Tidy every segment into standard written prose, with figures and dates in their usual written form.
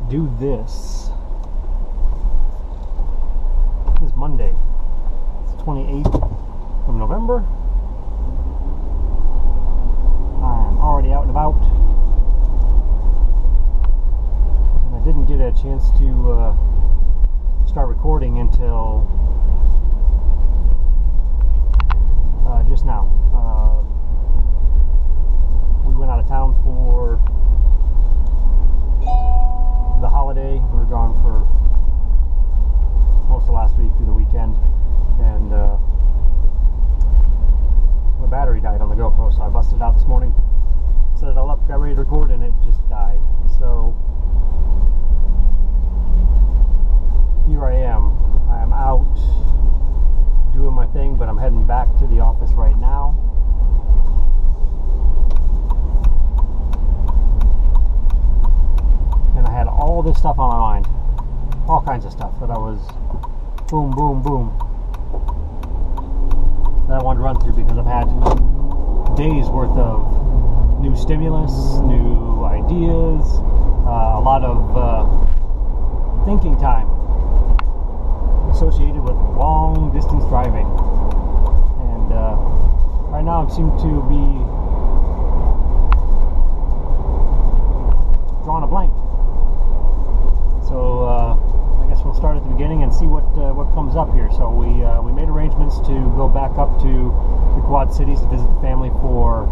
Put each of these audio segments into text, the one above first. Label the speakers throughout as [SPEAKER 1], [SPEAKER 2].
[SPEAKER 1] do this. This is Monday. It's 28th of November. I'm already out and about. And I didn't get a chance to start recording until just now. We went out of town for the holiday. We were gone for most of last week through the weekend, and my battery died on the GoPro, so I busted it out this morning, set it all up, got ready to record, and it just died. So here I am. I am out doing my thing, but I'm heading back to the office right now. And I had all this stuff on my mind, all kinds of stuff that I was boom, boom, boom, that I wanted to run through, because I've had days worth of new stimulus, new ideas, a lot of thinking time associated with long distance driving, and right now I seem to be drawing a blank. So I guess we'll start at the beginning and see what comes up here. So we made arrangements to go back up to the Quad Cities to visit the family for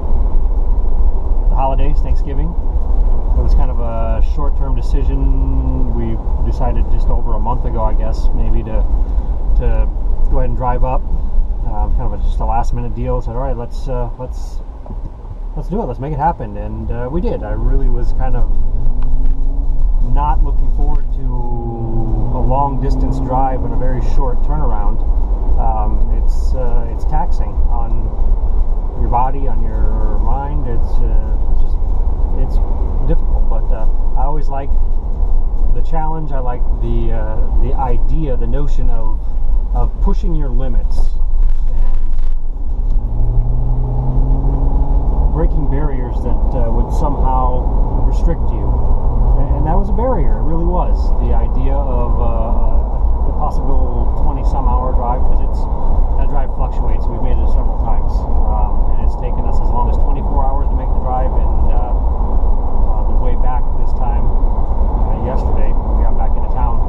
[SPEAKER 1] the holidays, Thanksgiving. It was kind of a short-term decision. We decided just over a month ago, I guess, maybe to go ahead and drive up. Kind of just a last-minute deal. Said, all right, let's do it. Let's make it happen, and we did. I really was kind of not looking forward to a long-distance drive and a very short turnaround. It's taxing on your body, on your mind. It's difficult, but I always like the challenge. I like the idea, the notion of pushing your limits and breaking barriers that would somehow restrict you. And that was a barrier. It really was. The idea of the possible 20-some-hour drive, because that drive fluctuates. We've made it several times, and it's taken us as long as 24 hours to make the drive, and the way back this time, yesterday, we got back into town,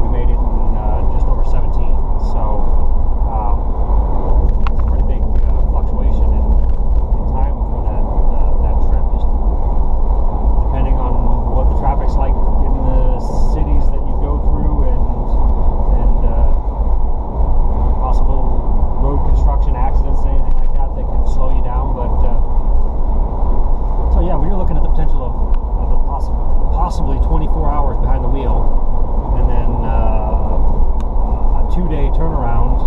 [SPEAKER 1] we made it in just over 17. So it's a pretty big fluctuation in time for that trip, just depending on what the traffic's like in the cities that you go through, and possible road construction accidents, anything like that can slow you down. But so yeah, when you're looking at the potential of possibly 24 hours behind the wheel, and then a 2-day turnaround,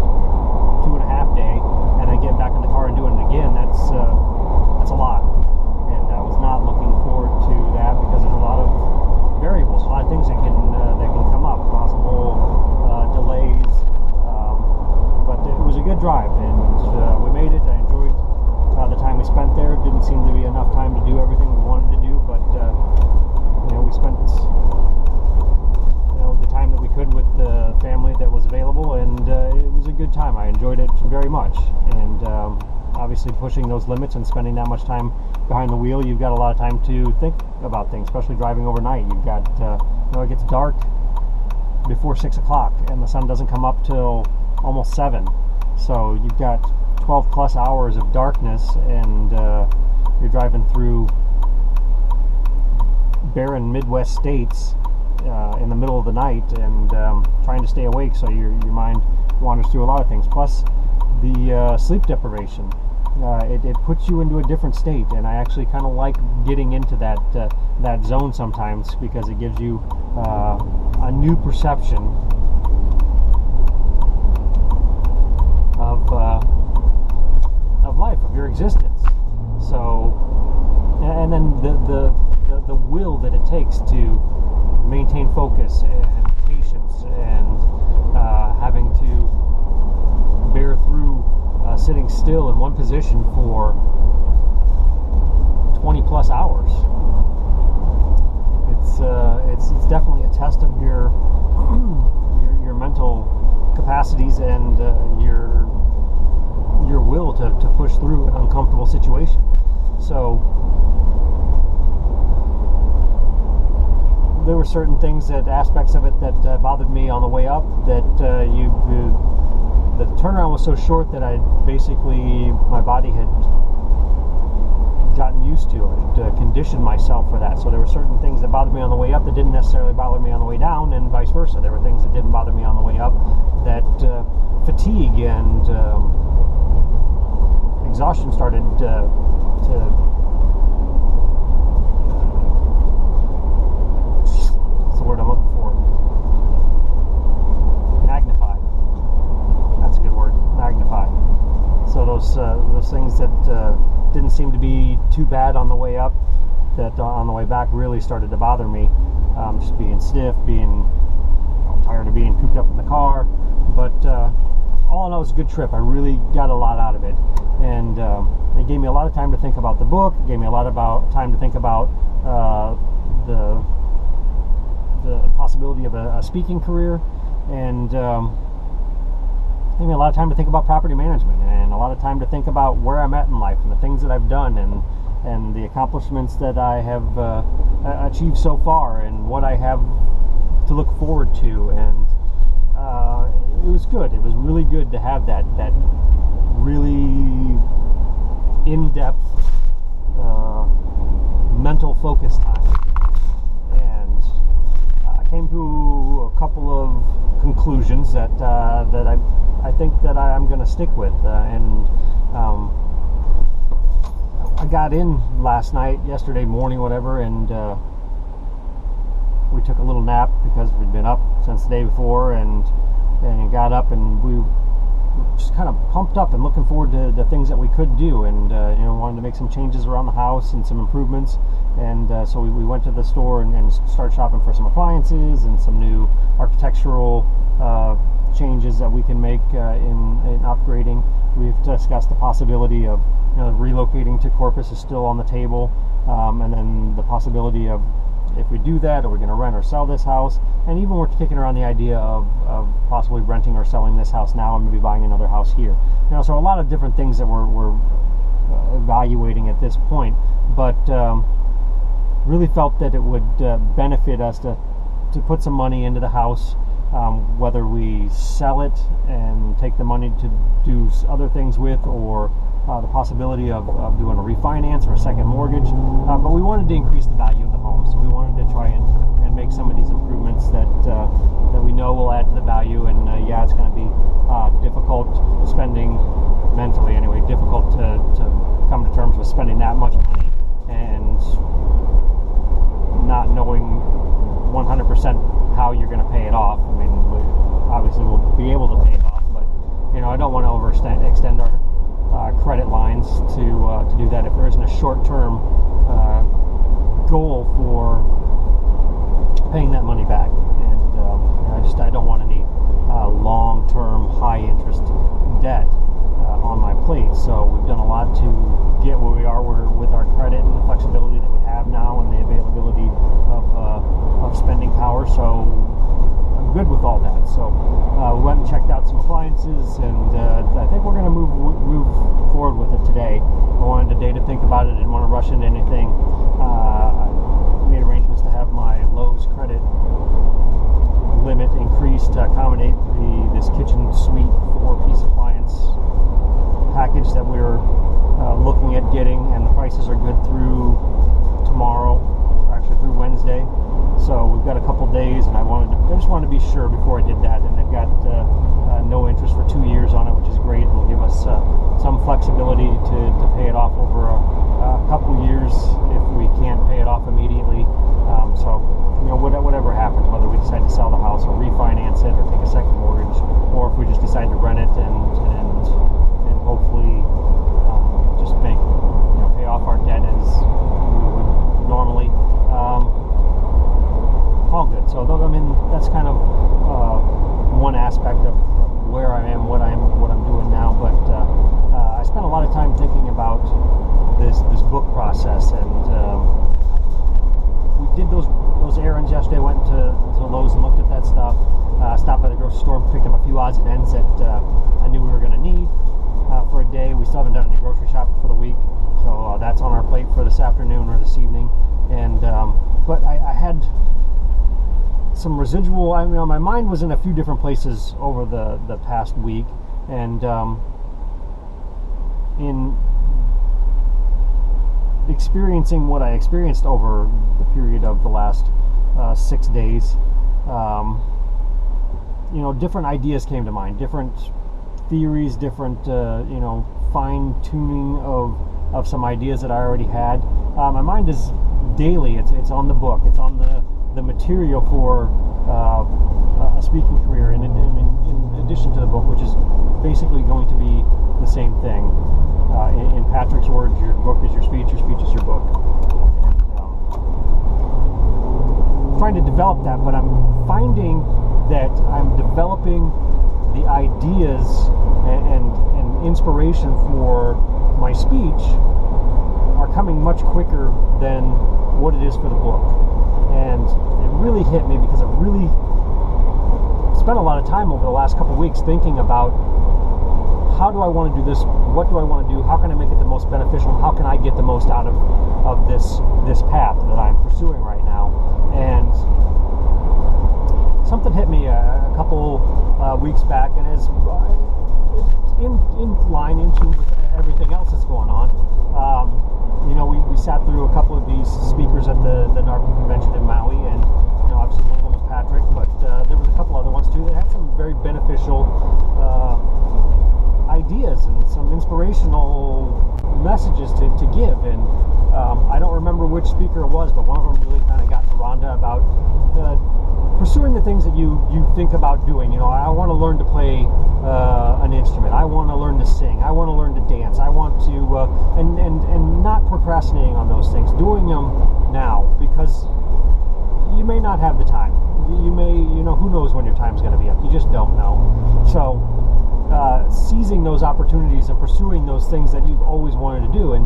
[SPEAKER 1] 2.5 day, and then getting back in the car and doing it again, that's a lot. And I was not looking forward to that, because there's a lot of variables, a lot of things that can come up, possible delays. But it was a good drive, and we made it. I enjoyed the time we spent there. Didn't seem to be enough time to do everything we wanted to do, but we spent the time that we could with the family that was available, and it was a good time. I enjoyed it very much, and obviously pushing those limits and spending that much time behind the wheel, you've got a lot of time to think about things, especially driving overnight. You've got it gets dark before 6 o'clock, and the sun doesn't come up till almost 7. So you've got 12 plus hours of darkness, and you're driving through barren Midwest states in the middle of the night, and trying to stay awake, so your mind wanders through a lot of things. Plus the sleep deprivation, it puts you into a different state, and I actually kind of like getting into that zone sometimes, because it gives you a new perception of life, of your existence. So, and then the will that it takes to maintain focus and patience, and having to bear through sitting still in one position for 20 plus hours. It's it's definitely a test of your your mental capacities and your will to push through an uncomfortable situation. So there were certain things, aspects of it that bothered me on the way up. That the turnaround was so short that my body had gotten used to it, conditioned myself for that. So there were certain things that bothered me on the way up that didn't necessarily bother me on the way down, and vice versa. There were things that didn't bother me on the way up that fatigue and exhaustion started to what's the word I'm looking for? Magnify. That's a good word. Magnify. So those things that didn't seem to be too bad on the way up, that on the way back really started to bother me. Just being stiff, being tired of being cooped up in the car. But all in all, it was a good trip. I really got a lot out of it, and it gave me a lot of time to think about the book. It gave me a lot of time to think about the possibility of a speaking career, and gave me a lot of time to think about property management, and a lot of time to think about where I'm at in life and the things that I've done, and the accomplishments that I have achieved so far, and what I have to look forward to. And it was good. It was really good to have that really in-depth mental focus time. And I came to a couple of conclusions that I think that I'm going to stick with. I got in yesterday morning, whatever, and we took a little nap because we'd been up since the day before, and got up, and we were just kind of pumped up and looking forward to the things that we could do, and wanted to make some changes around the house and some improvements. And so we went to the store and started shopping for some appliances and some new architectural changes that we can make in upgrading. We've discussed the possibility of relocating to Corpus is still on the table, and then the possibility of, if we do that, are we going to rent or sell this house? And even we're kicking around the idea of possibly renting or selling this house now and maybe buying another house here. So a lot of different things that we're evaluating at this point, but really felt that it would benefit us to put some money into the house, whether we sell it and take the money to do other things with, or the possibility of doing a refinance or a second mortgage. But we wanted to increase the value of the home, so we wanted to try and make some of these improvements that we know will add to the value. And it's going to be difficult spending, mentally anyway, difficult to come to terms with spending that much money and not knowing 100% how you're going to pay it off. I mean, obviously we'll be able to pay it off, but I don't want to extend our credit lines to do that if there isn't a short-term goal for paying that money back. And I don't want any long-term high-interest debt on my plate. So we've done a lot to get where we are with our credit and the flexibility that we have now and the availability of spending power. So I'm good with all that. So we went and checked out some appliances, and I think we're going to move forward with it today. I wanted a day to think about it. Didn't want to rush into anything. I made arrangements to have my Lowe's credit limit increased to accommodate this kitchen suite 4-piece appliance package that we're looking at getting, and the prices are good through tomorrow, or actually through Wednesday. So we've got a couple days, and I just wanted to be sure before I did that. And they've got no interest for 2 years on it, which is great. It'll give us some flexibility to pay it off over a couple years if we can't pay it off immediately. So whatever happens, whether we decide to sell the house or refinance it or take a second mortgage, or if we just decide to rent it and hopefully just pay off our debt as we would normally. All good. So that's kind of one aspect of where I am, what I'm doing now. But I spent a lot of time thinking about this book process, and we did those errands yesterday. Went to Lowe's and looked at that stuff. Stopped by the grocery store and picked up a few odds and ends that I knew we were going to need for a day. We still haven't done any grocery shopping for the week, so that's on our plate for this afternoon or this evening. And but I had some residual. I mean, my mind was in a few different places over the past week, and in experiencing what I experienced over the period of the last 6 days, different ideas came to mind, different theories, different fine-tuning of some ideas that I already had. My mind is daily. It's on the book. It's on the material for a speaking career. In addition to the book, which is basically going to be the same thing. In Patrick's words, your book is your speech is your book. And, trying to develop that, but I'm finding that I'm developing the ideas and inspiration for my speech are coming much quicker than what it is for the book. And it really hit me because I really spent a lot of time over the last couple of weeks thinking about how do I want to do this, what do I want to do, how can I make it the most beneficial, how can I get the most out of this path that I'm pursuing right now. And something hit me a couple weeks back, and is in line into with everything else that's going on. We sat through a couple of these speakers at the NARPE convention in Maui, and obviously one of them was Patrick, but there was a couple other ones too that had some very beneficial ideas and some inspirational messages to give. And I don't remember which speaker it was, but one of them really kind of got to Rhonda about pursuing the things that you think about doing. I want to learn to play an instrument. I want to learn to sing. I want to learn to dance. I want to and not procrastinating on those things, doing them now, because you may not have the time. You may, who knows when your time's going to be up. You just don't know. So seizing those opportunities and pursuing those things that you've always wanted to do. And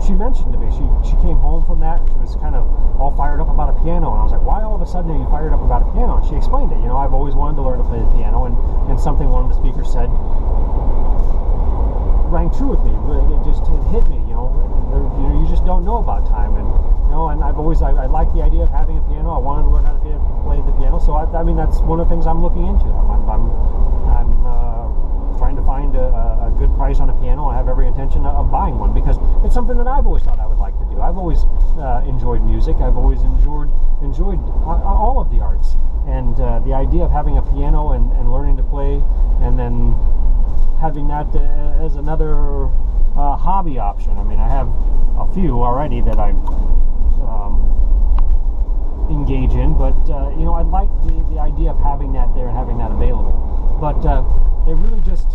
[SPEAKER 1] she mentioned to me, she came home from that and she was kind of all fired up about a piano, and I was like, why all of a sudden are you fired up about a piano? And she explained it. I've always wanted to learn to play the piano, and something one of the speakers said rang true with me. It hit me. You just don't know about time, and and I like the idea of having a piano. I wanted to learn how to play the piano, so I mean that's one of the things I'm looking into. I'm trying to find a good price on a piano. I have every intention of buying one because it's something that I've always thought I would like to do. I've always enjoyed music. I've always enjoyed all of the arts, and the idea of having a piano and learning to play, and then having that as another hobby option. I mean, I have a few already that I engage in, but I like the idea of having that there and having that available. But it really just,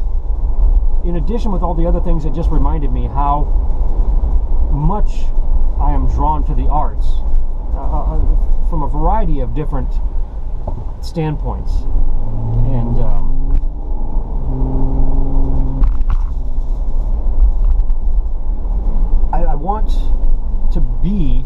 [SPEAKER 1] in addition with all the other things, it just reminded me how much I am drawn to the arts from a variety of different standpoints. And I want to be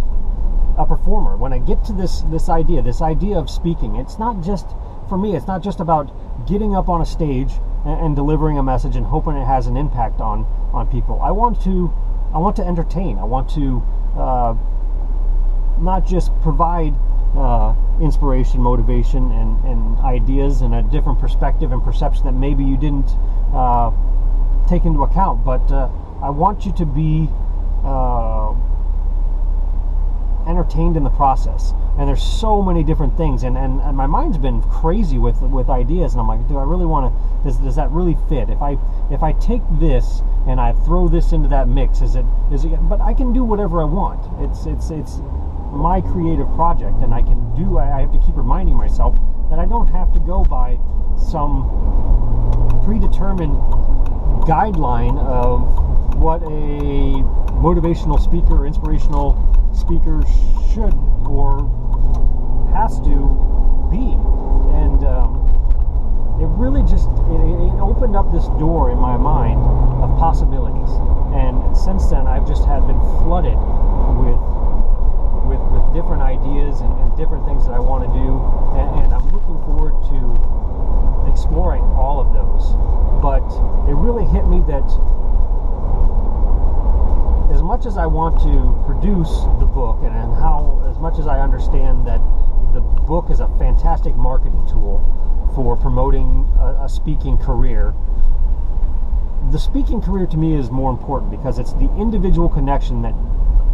[SPEAKER 1] a performer. When I get to this idea of speaking, it's not just, for me, it's not just about getting up on a stage and delivering a message and hoping it has an impact on people. I want to entertain. I want to not just provide inspiration, motivation, and ideas and a different perspective and perception that maybe you didn't take into account, but I want you to be entertained in the process. And there's so many different things, and my mind's been crazy with ideas, and I'm like, do I really want to, does that really fit? If I take this and I throw this into that mix, is it but I can do whatever I want. It's my creative project, and I have to keep reminding myself that I don't have to go by some predetermined guideline of what a motivational speaker or inspirational speaker should or has to be. And it really just it opened up this door in my mind of possibilities, and since then I've just been flooded with different ideas and different things that I want to do, and I'm looking forward to exploring all of those. But it really hit me that as much as I want to produce the book, and as much as I understand that the book is a fantastic marketing tool for promoting a speaking career, the speaking career to me is more important because it's the individual connection that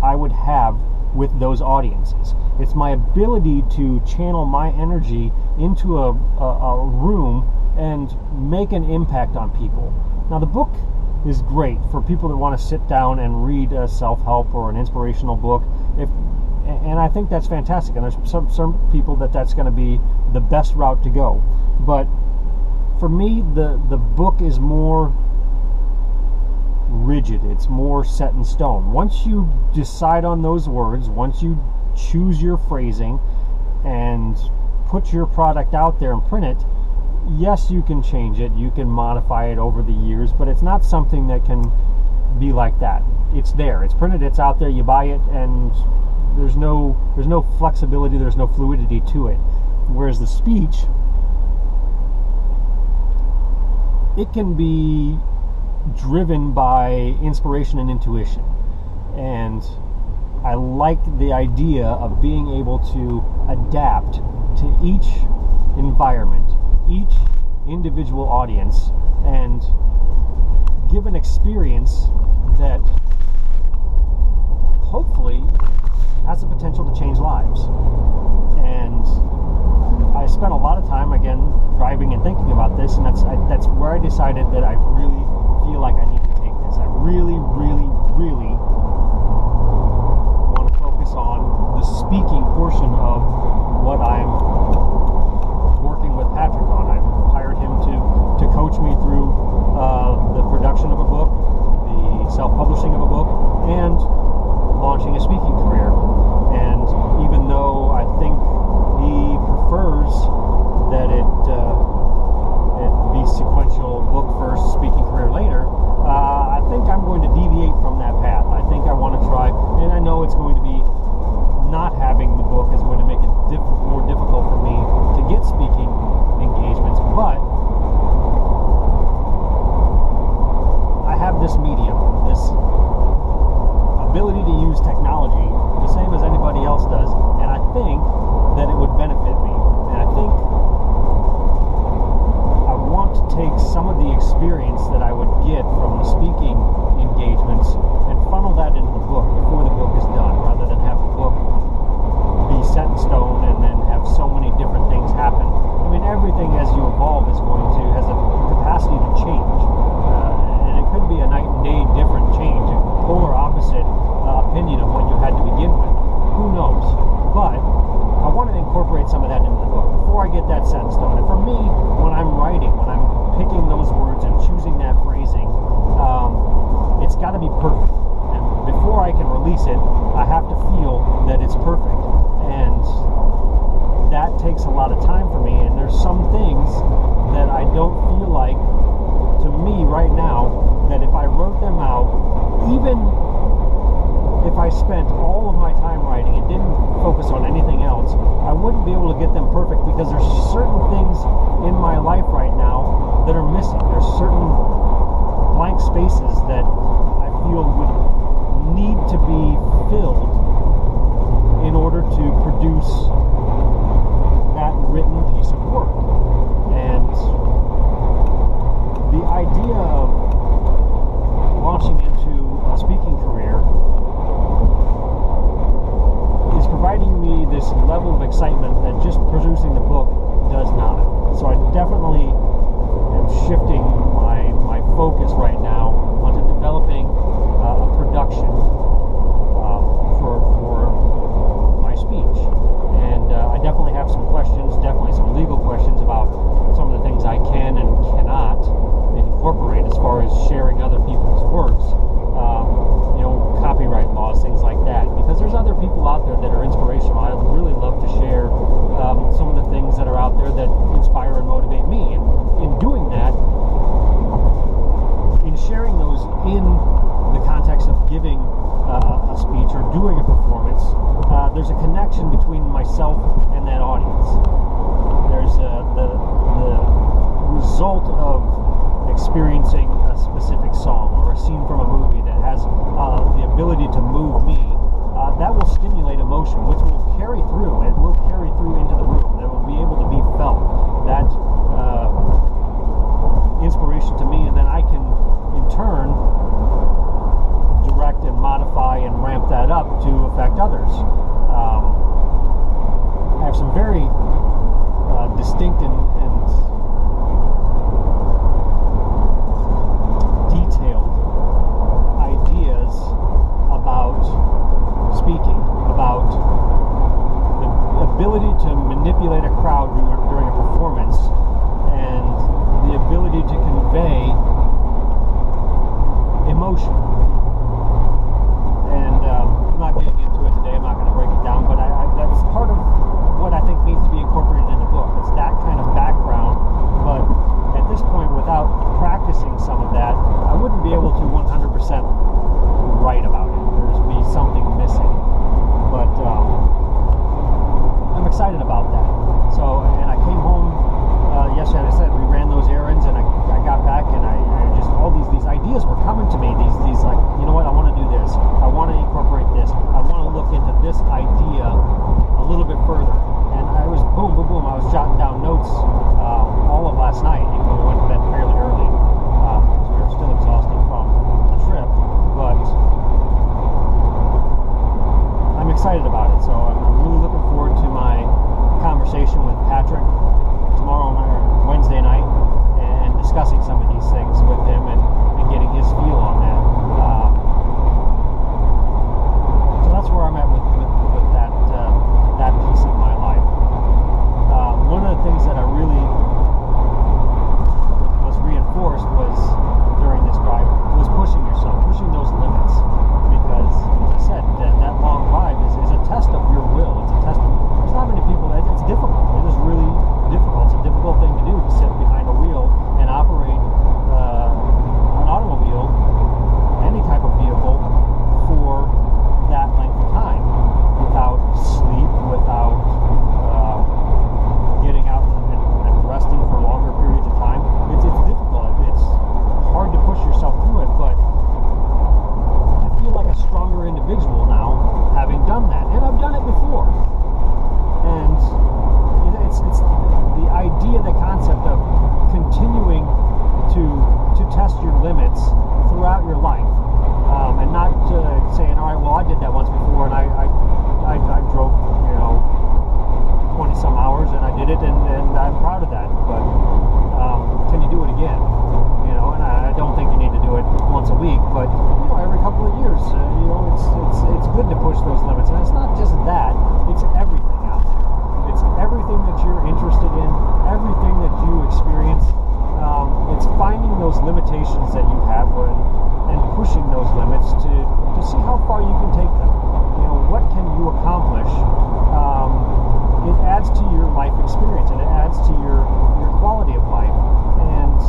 [SPEAKER 1] I would have with those audiences. It's my ability to channel my energy into a room and make an impact on people. Now, the book is great for people that want to sit down and read a self-help or an inspirational book, and I think that's fantastic, and there's some people that's going to be the best route to go. But for me, the book is more rigid. It's more set in stone. Once you decide on those words, once you choose your phrasing and put your product out there and print it, yes, you can change it, you can modify it over the years, but it's not something that can be like that. It's there, it's printed, it's out there, you buy it, and there's no flexibility, there's no fluidity to it. Whereas the speech, it can be driven by inspiration and intuition, and I like the idea of being able to adapt to each environment, each individual audience, and give an experience that hopefully has the potential to change lives. And I spent a lot of time, again, driving and thinking about this, and that's where I decided that I really feel like I need to take this. I really, really, really want to focus on the speaking portion of what I'm working with Patrick on. I've hired him to coach me through the production of a book, the self-publishing of a book, and launching a speaking career. And even though I think he prefers that it be sequential, book first, speaking career later, I think I'm going to deviate from that path. I think I want to try, and I know it's going to be, not having the book is going to make it more difficult for me to get speaking engagements, but I have this medium, this ability to use technology the same as anybody else does, and I think that it would benefit me. And I think I want to take some of the experience that I would get from the speaking engagements and funnel that into the book before the book is done, rather than have the book be set in stone and then have so many different things happen. I mean, everything as you evolve has a capacity to change, and it could be a night and day different change, a polar opposite opinion of what you had to begin with. Who knows? But I want to incorporate some of that into the book before I get that set in stone. And for me, when I'm writing, when I'm picking those words and choosing that phrasing, it's got to be perfect. And before I can release it, I have to feel that it's perfect. And that takes a lot of time for me. And there's some things that I don't feel like, to me right now, that if I wrote them out, even if I spent all of my time writing and didn't focus on anything else, I wouldn't be able to get them perfect, because there's certain things in my life right now that are missing. There's certain blank spaces that I feel would need to be filled in order to produce that written piece of work. And the idea of launching into a speaking career is providing me this level of excitement that just producing the book does not. So I definitely am shifting my focus right now onto developing myself and that audience. There's the result of experiencing a specific song or a scene from a movie that has the ability to move me. That will stimulate emotion, which will carry through. It will carry through into the room. That will be able to be felt. That inspiration to me, and then I can, in turn, direct and modify and ramp that up to affect others. I have some very distinct and detailed ideas about speaking, about the ability to manipulate a crowd during a performance, and the ability to convey emotion. And I'm not getting into it today. I'm not going to break it down, but that's part of what I think needs to be incorporated in the book. It's that kind of background, but at this point, without practicing some of that, I wouldn't be able to 100% write about it. There'd be something missing. But I'm excited about that. So, and I came home yesterday. As I said, we ran those errands, and I got back, and I just, all these ideas were coming to me. These like, you know what? I want to do this. I want to incorporate this. I want to look into this idea a little bit further. And I was boom, boom, boom. I was jotting down notes all of last night, even though we went to bed fairly early because we were still exhausted from the trip. But I'm excited about it. So I'm really looking forward to my conversation with Patrick tomorrow night, or Wednesday night, and discussing some of these things with him and getting his feel on that. So that's where I'm at with that piece of my life. One of the things that I really was reinforced was during this drive was pushing yourself, pushing those limits, because as I said, that long drive is a test of your will. It's a test of, there's not many people that it's difficult. It is really difficult. It's a difficult thing to do, to sit behind a wheel and operate an automobile, any type of vehicle, for that length of time without sleep, without getting out and resting for longer periods of time. It's difficult. It's hard to push yourself through it, but I feel like a stronger individual now having done that, and I've done it before. And it's the idea, the concept of continuing to test your limits throughout your life, and not saying, all right, well, I did that once before, and I drove, 20 some hours, and I did it, and I'm proud of that. But can you do it again? And I don't think you need to do it once a week, but every couple of years, it's good to push those limits. And it's not just that; it's everything out there. It's everything that you're interested in, everything that you experience. It's finding those limitations that you have and pushing those limits to see how far you can take them. What can you accomplish? It adds to your life experience, and it adds to your quality of life. And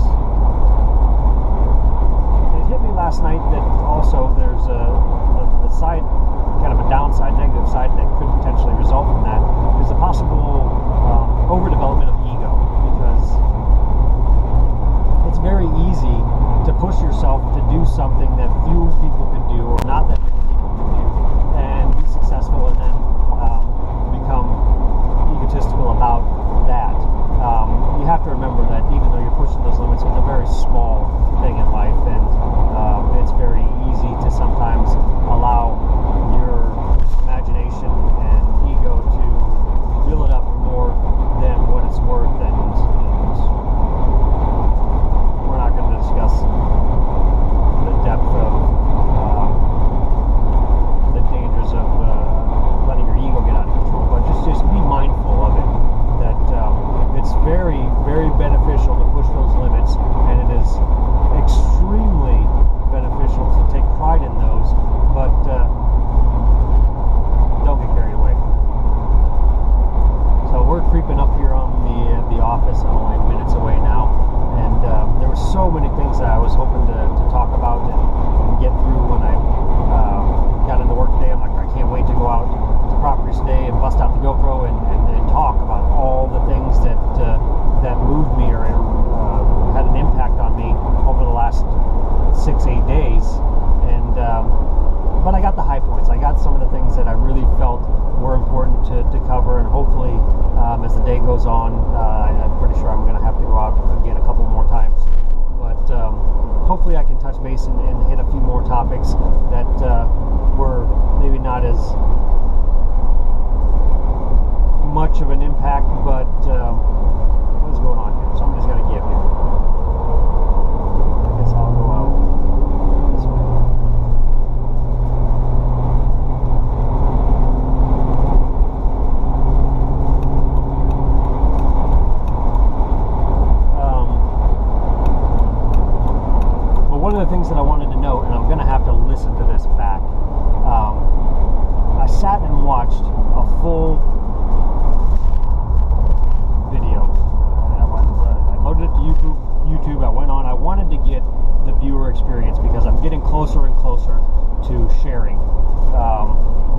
[SPEAKER 1] it hit me last night that also there's the side, kind of a downside, negative side that could potentially result from that is the possible overdevelopment of ego, because it's very easy to push yourself to do something that few people can do, or not that many people can do, and be successful, and then become egotistical about that. You have to remember that even though you're pushing those limits, it's a very small thing in life, and it's very easy closer and closer to sharing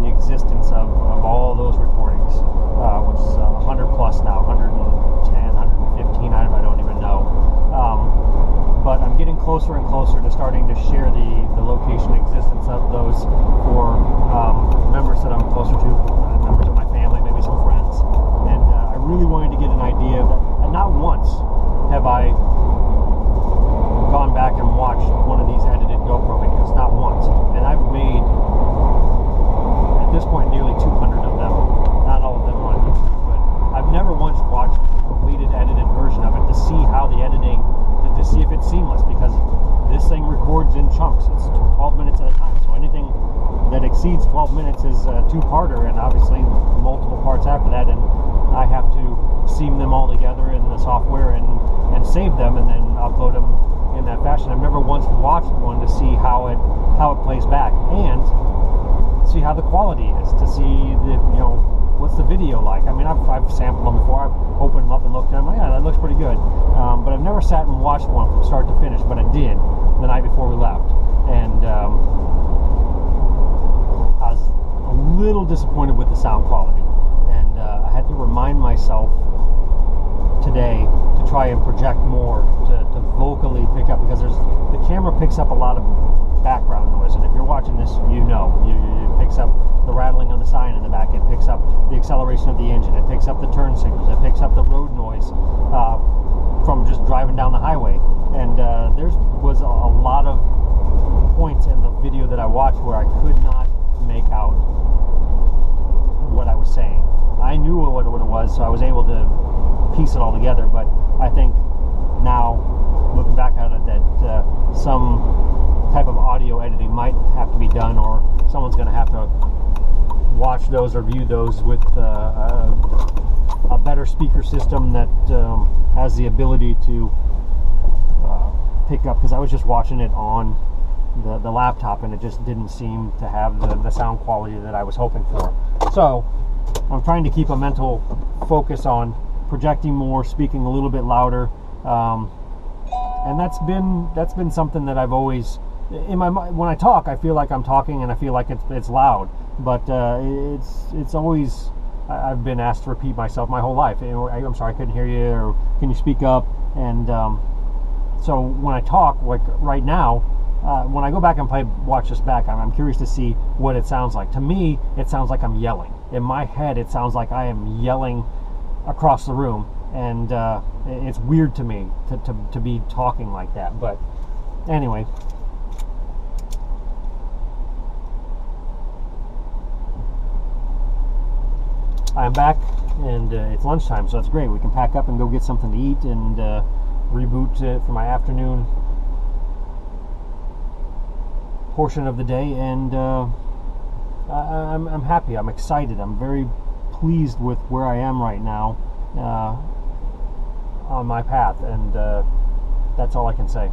[SPEAKER 1] the existence of all those recordings, which is 100 plus now, 110, 115, I don't even know. But I'm getting closer and closer to starting to share the location existence of those for members that I'm closer to, members of my family, maybe some friends. And I really wanted to get an idea of that. And not once have I gone back and watched one of these edited GoPro videos, not once. And I've made, at this point, nearly 200 of them. Not all of them are on YouTube, but I've never once watched a completed edited version of it to see how the editing, to see if it's seamless, because this thing records in chunks. It's 12 minutes at a time, so anything that exceeds 12 minutes is a two-parter, and obviously multiple parts after that, and I have to seam them all together in the software and save them and then upload them in that fashion. I've never once watched one to see how it plays back and see how the quality is, to see what's the video like. I mean, I've sampled them before. I've opened them up and looked at them. Yeah, that looks pretty good. But I've never sat and watched one from start to finish. But I did the night before we left, and I was a little disappointed with the sound quality. And I had to remind myself today to try and project more, to vocally pick up, because the camera picks up a lot of background noise, and if you're watching this, it picks up the rattling of the sign in the back, it picks up the acceleration of the engine, it picks up the turn signals, it picks up the road noise from just driving down the highway. And there was a lot of points in the video that I watched where I could not make out what I was saying. I knew what it was, so I was able to piece it all together, but I think now, looking back at it, that some type of audio editing might have to be done, or someone's going to have to watch those or view those with a better speaker system that has the ability to pick up, because I was just watching it on the laptop and it just didn't seem to have the sound quality that I was hoping for. So I'm trying to keep a mental focus on projecting more, speaking a little bit louder, and that's been something that I've always, in my mind, when I talk, I feel like I'm talking and I feel like it's loud, but it's always, I've been asked to repeat myself my whole life. I'm sorry, I couldn't hear you, or can you speak up? And so when I talk, like right now, when I go back and watch this back, I'm curious to see what it sounds like. To me, it sounds like I'm yelling. In my head, it sounds like I am yelling across the room, and it's weird to me to be talking like that. But anyway, I'm back, and it's lunchtime, so it's great. We can pack up and go get something to eat and reboot for my afternoon portion of the day. And I'm happy. I'm excited. I'm very pleased with where I am right now on my path, and that's all I can say.